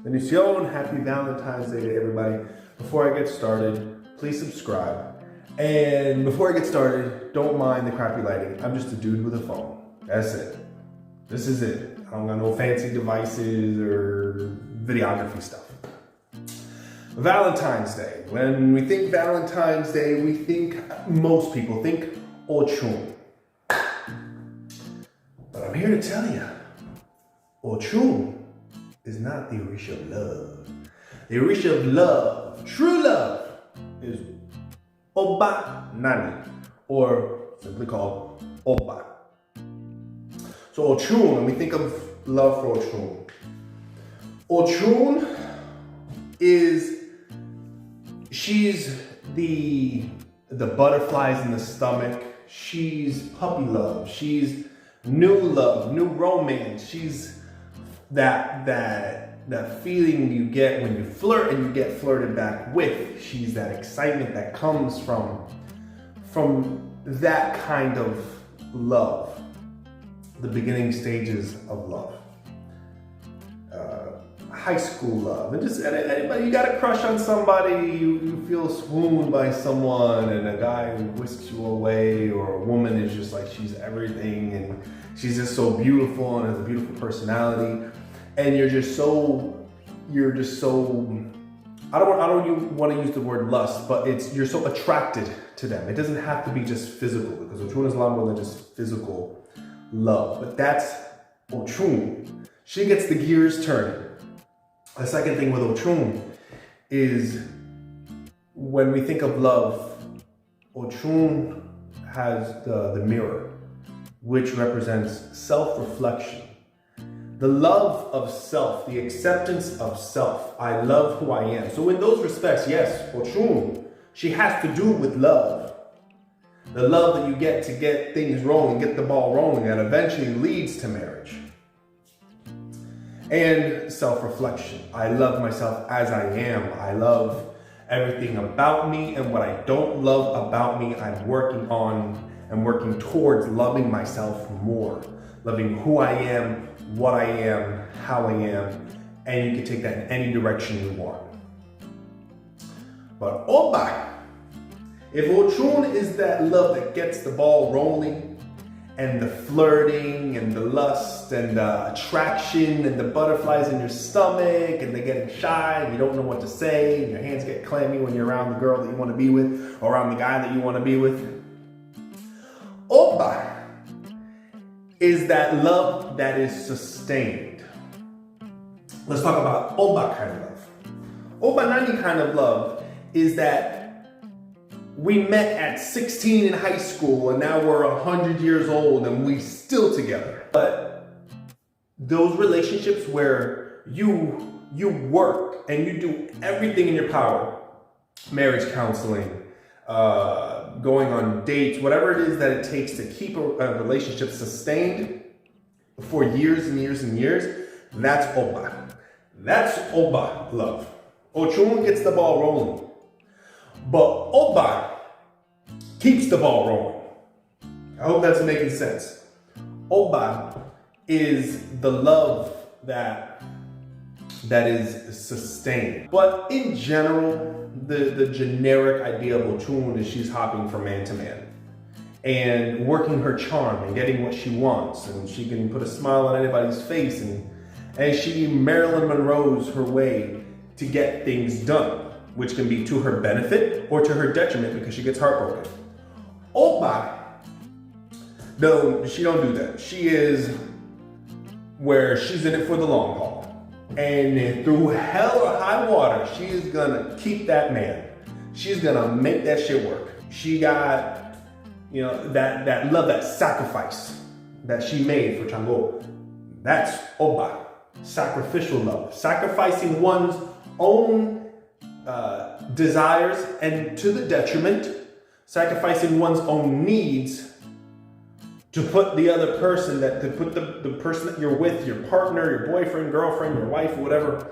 Bendición, happy Valentine's Day to everybody. Before I get started, please subscribe. And before I get started, don't mind the crappy lighting. I'm just a dude with a phone. That's it. This is it. I don't got no fancy devices or videography stuff. Valentine's Day. When we think Valentine's Day, we think, most people think Ochun. But I'm here to tell you, Ochun is not the orisha of love. The orisha of love, true love, is Oba Nani, or simply called Oba. So Ochun, when we think of love for Ochun she's the butterflies in the stomach. She's puppy love. She's new love, new romance. She's that feeling you get when you flirt and you get flirted back with. She's that excitement that comes from that kind of love, the beginning stages of love. High school love, and just anybody, you got a crush on somebody, you feel swooned by someone, and a guy whisks you away, or a woman is just like, she's everything, and she's just so beautiful and has a beautiful personality, and you're just so, I don't want to use the word lust, but you're so attracted to them. It doesn't have to be just physical, because Ochun is a lot more than just physical love, but that's Ochun. She gets the gears turning. The second thing with Ochun is, when we think of love, Ochun has the mirror, which represents self-reflection. The love of self, the acceptance of self. I love who I am. So in those respects, yes, Ochun, she has to do with love. The love that you get to get things rolling, get the ball rolling, that eventually leads to marriage. And self-reflection. I love myself as I am. I love everything about me, and what I don't love about me, I'm working on and working towards loving myself more. Loving who I am, what I am, how I am, and you can take that in any direction you want. But Oba, if Ochun is that love that gets the ball rolling, and the flirting, and the lust, and the attraction, and the butterflies in your stomach, and they're getting shy, and you don't know what to say, and your hands get clammy when you're around the girl that you want to be with, or around the guy that you want to be with. Oba is that love that is sustained. Let's talk about Oba kind of love. Oba Nani kind of love is that we met at 16 in high school, and now we're 100 years old and we still together. But those relationships where you work and you do everything in your power, marriage counseling, going on dates, whatever it is that it takes to keep a relationship sustained for years and years and years, that's Oba. That's Oba love. Ochun gets the ball rolling. But Oba keeps the ball rolling. I hope that's making sense. Oba is the love that is sustained. But in general, the generic idea of Ochun is she's hopping from man to man and working her charm and getting what she wants, and she can put a smile on anybody's face, and she Marilyn Monroe's her way to get things done, which can be to her benefit or to her detriment because she gets heartbroken. Oba, no, she don't do that. She is where she's in it for the long haul. And through hell or high water, she is gonna keep that man. She's gonna make that shit work. She got, that love, that sacrifice that she made for Chango. That's Oba, sacrificial love. Sacrificing one's own desires, and to the detriment, sacrificing one's own needs to put the other person, to put the person that you're with, your partner, your boyfriend, girlfriend, your wife, or whatever,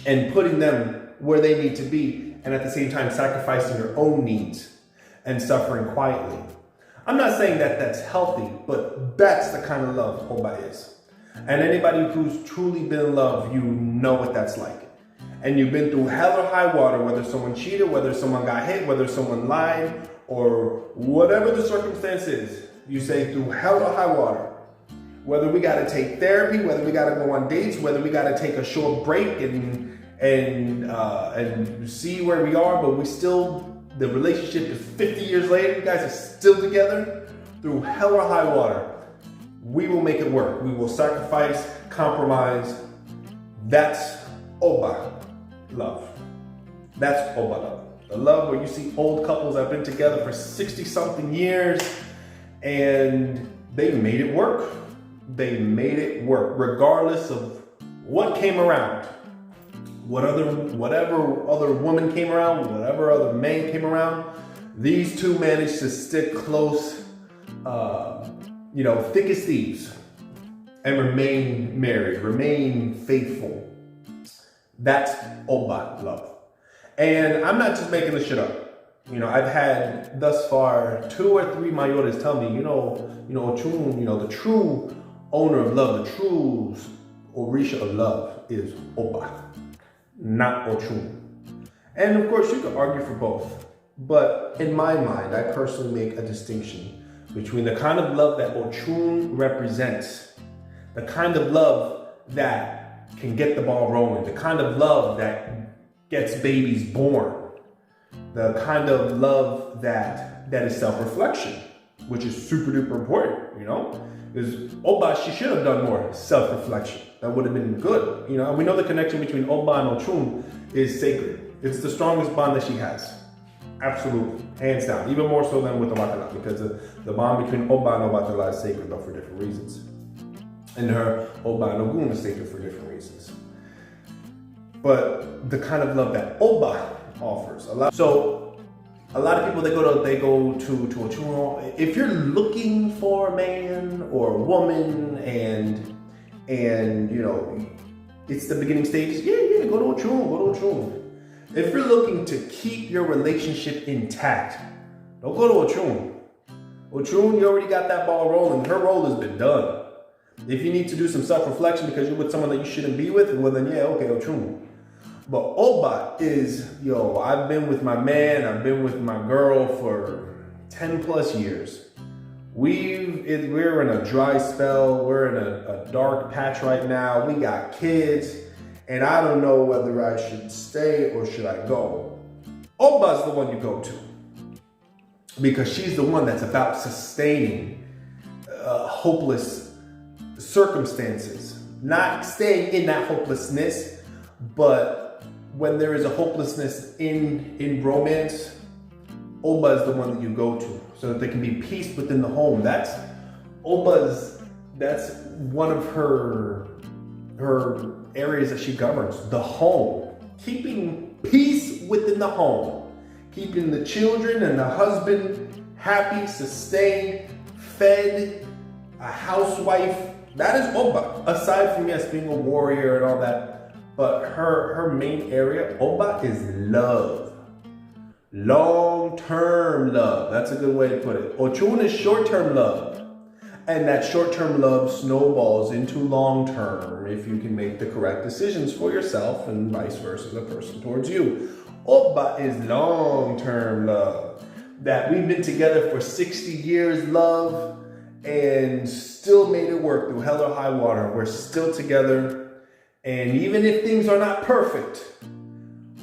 and putting them where they need to be, and at the same time sacrificing your own needs and suffering quietly. I'm not saying that that's healthy, but that's the kind of love Oba is. And anybody who's truly been in love, you know what that's like. And you've been through hell or high water, whether someone cheated, whether someone got hit, whether someone lied, or whatever the circumstance is. You say through hell or high water. Whether we got to take therapy, whether we got to go on dates, whether we got to take a short break and see where we are, but the relationship is 50 years later, you guys are still together, through hell or high water, we will make it work. We will sacrifice, compromise. That's Oba love. That's Oba love. The love where you see old couples that have been together for 60-something years and they made it work. They made it work, regardless of what came around. Whatever other woman came around, whatever other man came around, these two managed to stick close, thick as thieves, and remain married, remain faithful. That's Oba love. And I'm not just making this shit up. I've had thus far 2 or 3 mayores tell me, Ochun, the true owner of love, the true orisha of love is Oba, not Ochun. And of course, you could argue for both. But in my mind, I personally make a distinction between the kind of love that Ochun represents, the kind of love that can get the ball rolling, the kind of love that gets babies born, the kind of love that is self-reflection, which is super duper important, Because Oba, she should have done more self-reflection. That would have been good, And we know the connection between Oba and Ochun is sacred. It's the strongest bond that she has. Absolutely, hands down. Even more so than with Obatala, because the bond between Oba and Obatala is sacred, but for different reasons. And her Oba and Ogun is sacred for different reasons. But the kind of love that Oba offers, a lot of people, they go to Ochun. If you're looking for a man or a woman and it's the beginning stages, go to Ochun. If you're looking to keep your relationship intact, don't go to Ochun. Ochun, you already got that ball rolling. Her role has been done. If you need to do some self-reflection because you're with someone that you shouldn't be with, well then Ochun. But Oba is, I've been with my man, I've been with my girl for 10 plus years. We're in a dry spell, we're in a dark patch right now, we got kids, and I don't know whether I should stay or should I go. Oba's the one you go to, because she's the one that's about sustaining hopeless circumstances. Not staying in that hopelessness, but when there is a hopelessness in romance, Oba is the one that you go to, so that there can be peace within the home. That's one of her areas that she governs, the home. Keeping peace within the home. Keeping the children and the husband happy, sustained, fed, a housewife. That is Oba. Aside from, yes, being a warrior and all that, but her main area, Oba, is love. Long-term love. That's a good way to put it. Ochun is short-term love. And that short-term love snowballs into long-term if you can make the correct decisions for yourself and vice versa, the person towards you. Oba is long-term love. That we've been together for 60 years love and still made it work through hell or high water. We're still together. And even if things are not perfect,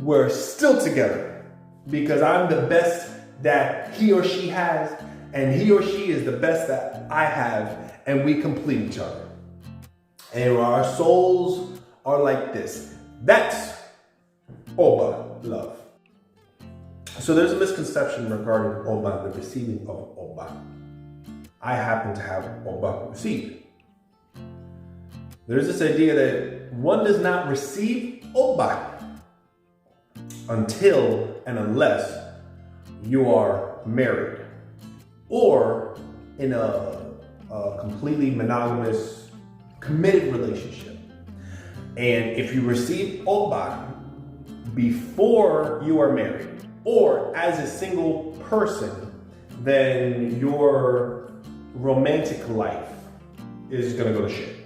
we're still together because I'm the best that he or she has, and he or she is the best that I have, and we complete each other. And our souls are like this. That's Oba love. So there's a misconception regarding Oba, the receiving of Oba. I happen to have Oba received. There's this idea that one does not receive Oba until and unless you are married or in a completely monogamous, committed relationship. And if you receive Oba before you are married or as a single person, then your romantic life is going to go to shit.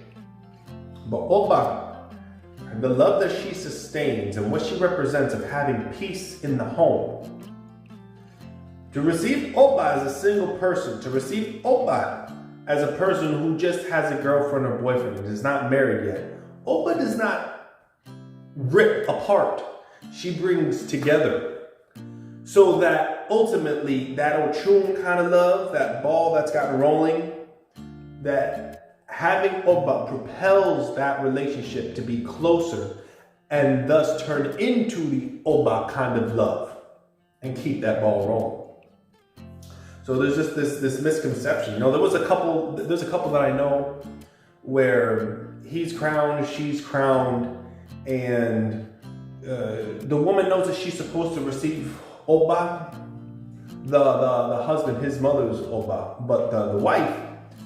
But Oba, the love that she sustains and what she represents of having peace in the home. To receive Oba as a single person, to receive Oba as a person who just has a girlfriend or boyfriend and is not married yet, Oba does not rip apart. She brings together. So that ultimately, that Ochun kind of love, that ball that's gotten rolling, that having Oba propels that relationship to be closer and thus turn into the Oba kind of love and keep that ball rolling. So there's just this misconception. You know, there's a couple that I know where he's crowned, she's crowned, and the woman knows that she's supposed to receive Oba, the husband, his mother's Oba, but the wife,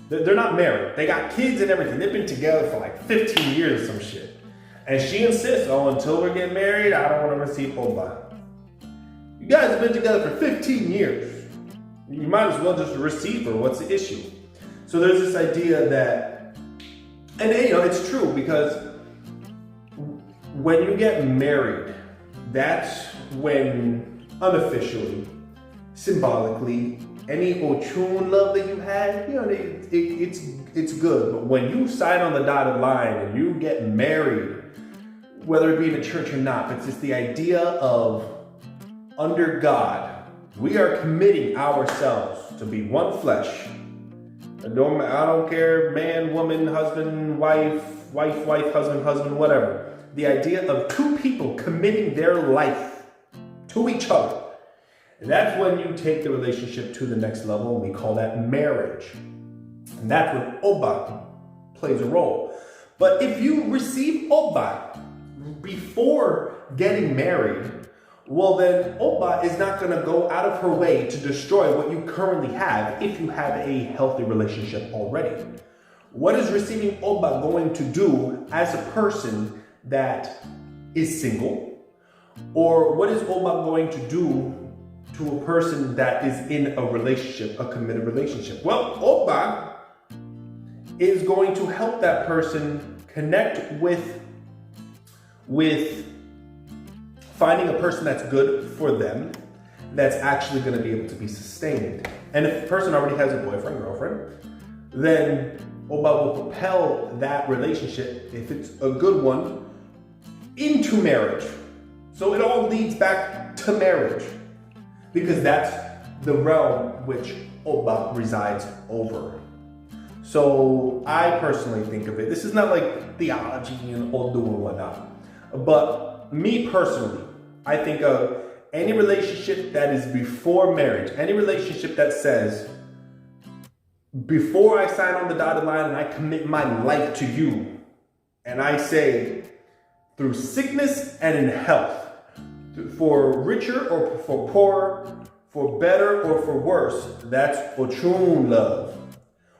they're not married. They got kids and everything. They've been together for like 15 years or some shit. And she insists, until we're getting married, I don't want to receive Oba. You guys have been together for 15 years. You might as well just receive her. What's the issue? So there's this idea that, and you know, it's true because when you get married, that's when unofficially, symbolically, any Ochun love that you had, you know, it's good. But when you sign on the dotted line and you get married, whether it be in a church or not, it's just the idea of under God, we are committing ourselves to be one flesh. I don't care, man, woman, husband, wife, husband, whatever. The idea of two people committing their life to each other. And that's when you take the relationship to the next level, and we call that marriage. And that's when Oba plays a role. But if you receive Oba before getting married, well then Oba is not going to go out of her way to destroy what you currently have if you have a healthy relationship already. What is receiving Oba going to do as a person that is single? Or what is Oba going to do to a person that is in a relationship, a committed relationship? Well, Oba is going to help that person connect with finding a person that's good for them, that's actually going to be able to be sustained. And if a person already has a boyfriend, girlfriend, then Oba will propel that relationship, if it's a good one, into marriage. So it all leads back to marriage, because that's the realm which Oba resides over. So I personally think of it, this is not like theology and Odu and whatnot, but me personally, I think of any relationship that is before marriage, any relationship that says, before I sign on the dotted line and I commit my life to you, and I say, through sickness and in health, for richer or for poorer, for better or for worse, that's Ochun love.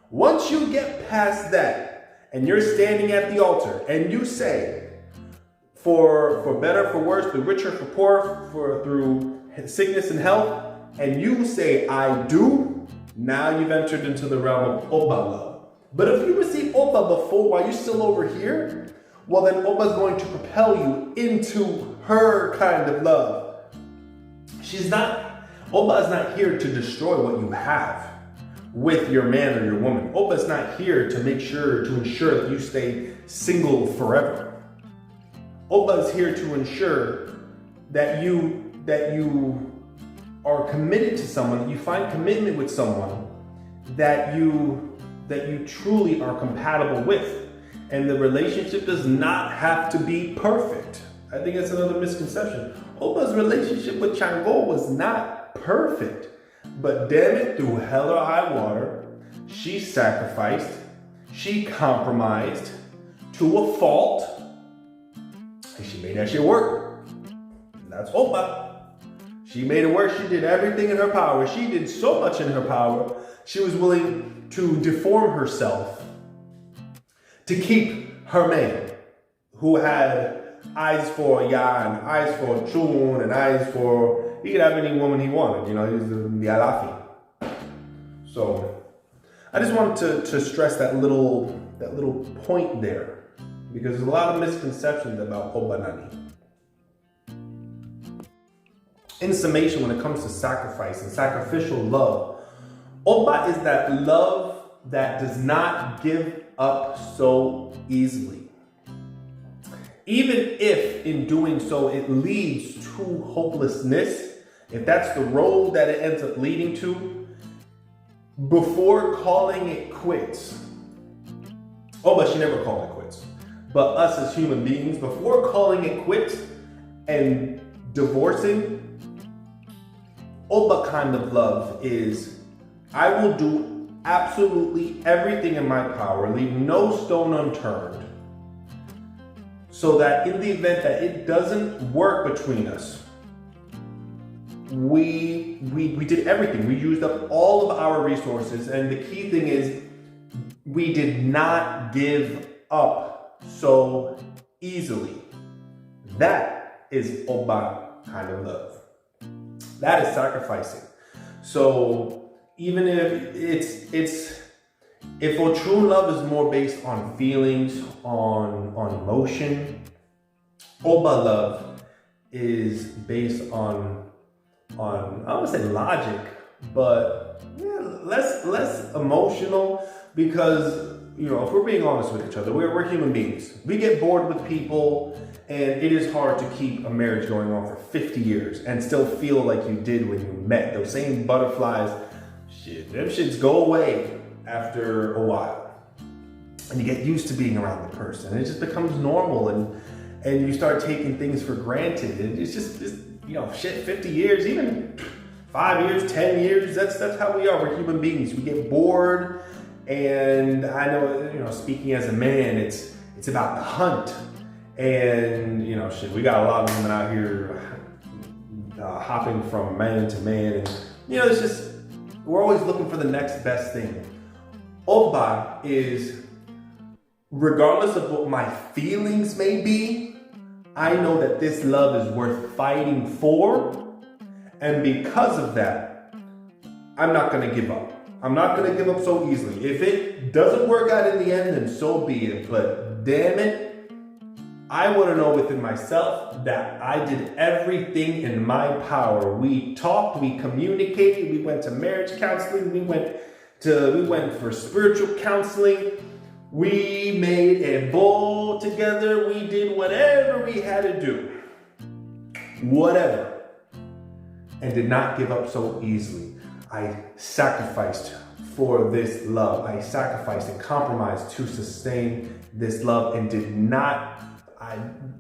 Once you get past that, and you're standing at the altar, and you say, for better, for worse, for richer, for poorer, through sickness and health, and you say, I do, now you've entered into the realm of Oba love. But if you receive Oba before, while you're still over here, well then Oba is going to propel you into her kind of love. Oba is not here to destroy what you have with your man or your woman. Oba is not here to ensure that you stay single forever. Oba is here to ensure that you are committed to someone, that you find commitment with someone that you truly are compatible with. And the relationship does not have to be perfect. I think that's another misconception. Oba's relationship with Chango was not perfect. But damn it, through hell or high water, she sacrificed, she compromised to a fault, and she made that shit work. And that's Oba. She made it work. She did everything in her power. She did so much in her power, she was willing to deform herself to keep her man, who had eyes for Ya and eyes for Ochun and eyes for, he could have any woman he wanted, you know, he was the Alafi. So I just wanted to stress that little point there. because there's a lot of misconceptions about obanani. In summation, when it comes to sacrifice and sacrificial love, oba is that love that does not give up so easily. Even if in doing so it leads to hopelessness, if that's the road that it ends up leading to, before calling it quits, but she never called it quits. But us as human beings, before calling it quits and divorcing, Oba kind of love is, I will do absolutely everything in my power, leave no stone unturned, so that in the event that it doesn't work between us, we did everything. We used up all of our resources, and the key thing is we did not give up so easily. That is Oba kind of love. That is sacrificing. So even if if Ochun love is more based on feelings, on emotion, Oba love is based on I would say logic, but less emotional, because if we're being honest with each other, we're human beings. We get bored with people, and it is hard to keep a marriage going on for 50 years and still feel like you did when you met. Those same butterflies, them shits go away after a while. And you get used to being around the person. And it just becomes normal, and you start taking things for granted. And it's just 50 years, even 5 years, 10 years, that's how we are. We're human beings. We get bored. And I know, speaking as a man, it's about the hunt. And, we got a lot of women out here hopping from man to man. And, it's just, we're always looking for the next best thing. Oba is, regardless of what my feelings may be, I know that this love is worth fighting for. And because of that, I'm not going to give up. I'm not going to give up so easily. If it doesn't work out in the end, then so be it. But damn it, I want to know within myself that I did everything in my power. We talked, we communicated, we went to marriage counseling, we went for spiritual counseling. We made a bowl together. We did whatever we had to do. Whatever. And did not give up so easily. I sacrificed for this love. I sacrificed and compromised to sustain this love, and did not,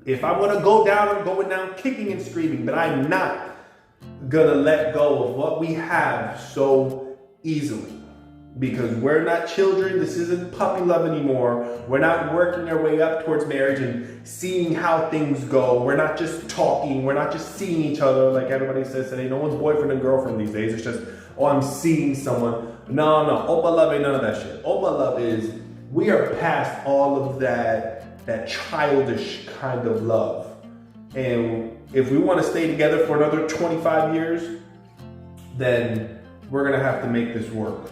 if I want to go down, I'm going down kicking and screaming, but I'm not gonna let go of what we have so easily. Because we're not children. This isn't puppy love anymore. We're not working our way up towards marriage and seeing how things go. We're not just talking. We're not just seeing each other like everybody says today. No one's boyfriend and girlfriend these days. It's just, I'm seeing someone. No. Oba love ain't none of that shit. Oba love is, we are past all of that childish kind of love. And if we want to stay together for another 25 years, then we're going to have to make this work.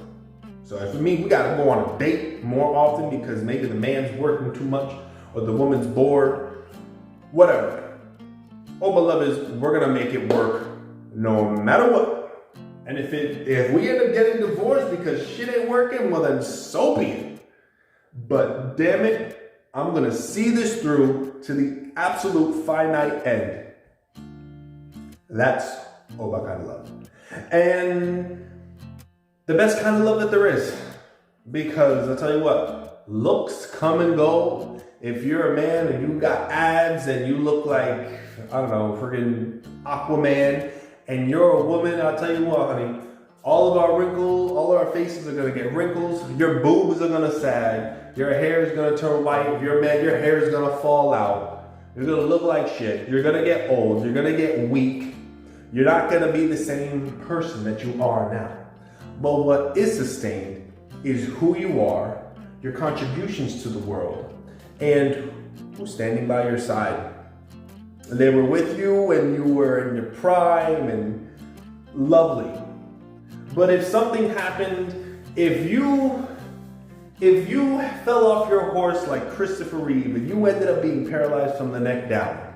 So if it means we got to go on a date more often because maybe the man's working too much or the woman's bored, whatever. Oba love is, we're going to make it work no matter what. And if we end up getting divorced because shit ain't working, well then so be it. But damn it, I'm going to see this through to the absolute finite end. That's Oba kind of love. And the best kind of love that there is. Because I'll tell you what, looks come and go. If you're a man and you got abs and you look like, I don't know, friggin' Aquaman, and you're a woman, I'll tell you what, honey, all of our faces are gonna get wrinkles, your boobs are gonna sag, your hair is gonna turn white, if you're a man, your hair is gonna fall out, you're gonna look like shit, you're gonna get old, you're gonna get weak, you're not gonna be the same person that you are now. But what is sustained is who you are, your contributions to the world, and who's standing by your side. They were with you when you were in your prime and lovely. But if something happened, if you If you fell off your horse like Christopher Reeve and you ended up being paralyzed from the neck down,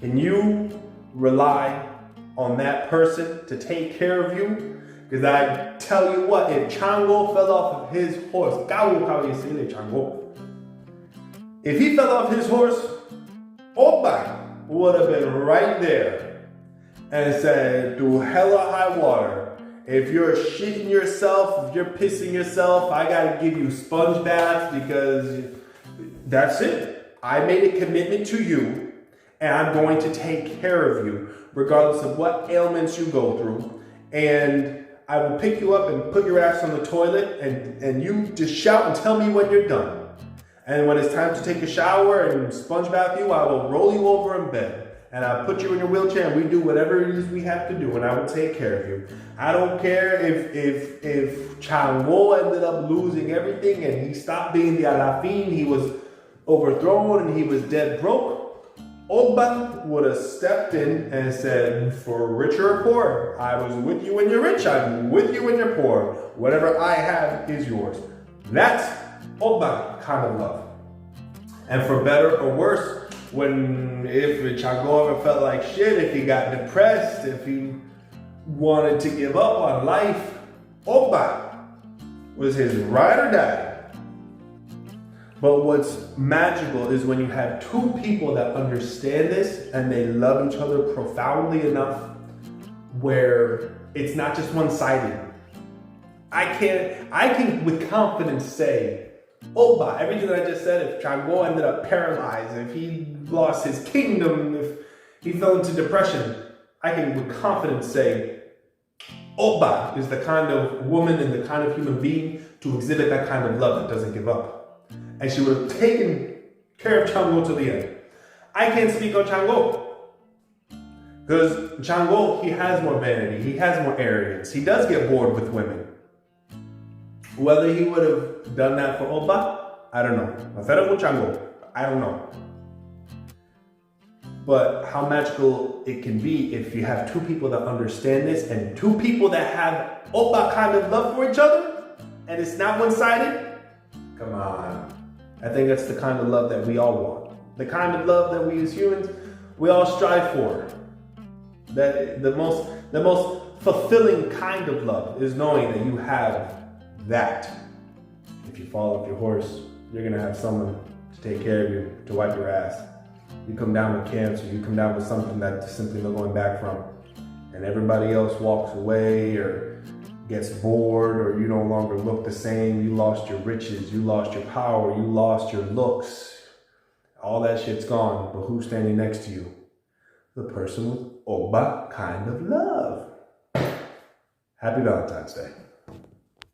can you rely on that person to take care of you? Because I tell you what, if Chango fell off of his horse, if he fell off his horse, Oba would have been right there and said, through hella high water, if you're shitting yourself, if you're pissing yourself, I gotta give you sponge baths because that's it. I made a commitment to you and I'm going to take care of you regardless of what ailments you go through. And I will pick you up and put your ass on the toilet and you just shout and tell me when you're done. And when it's time to take a shower and sponge bath you, I will roll you over in bed. And I'll put you in your wheelchair and we do whatever it is we have to do and I will take care of you. I don't care if Chango ended up losing everything and he stopped being the Alafin, he was overthrown and he was dead broke. Oba would have stepped in and said, for richer or poor, I was with you when you're rich, I'm with you when you're poor. Whatever I have is yours. That's Oba kind of love. And for better or worse, if Chango ever felt like shit, if he got depressed, if he wanted to give up on life, Oba was his ride or die. But what's magical is when you have two people that understand this and they love each other profoundly enough where it's not just one-sided. I can with confidence say, Oba, everything that I just said, if Chango ended up paralyzed, if he lost his kingdom, if he fell into depression, I can with confidence say, Oba is the kind of woman and the kind of human being to exhibit that kind of love that doesn't give up. And she would have taken care of Chango to the end. I can't speak on Chango. Because Chango, he has more vanity, he has more arrogance, he does get bored with women. Whether he would have done that for Oba, I don't know. Chango, I don't know. But how magical it can be if you have two people that understand this and two people that have Oba kind of love for each other and it's not one-sided. Come on. I think that's the kind of love that we all want. The kind of love that we as humans, we all strive for. That the most fulfilling kind of love is knowing that you have that. If you fall off your horse, you're gonna have someone to take care of you, to wipe your ass. You come down with cancer, you come down with something that you're simply not going back from, and everybody else walks away or gets bored or you no longer look the same, you lost your riches, you lost your power, you lost your looks. All that shit's gone, but who's standing next to you? The person with Oba kind of love. Happy Valentine's Day.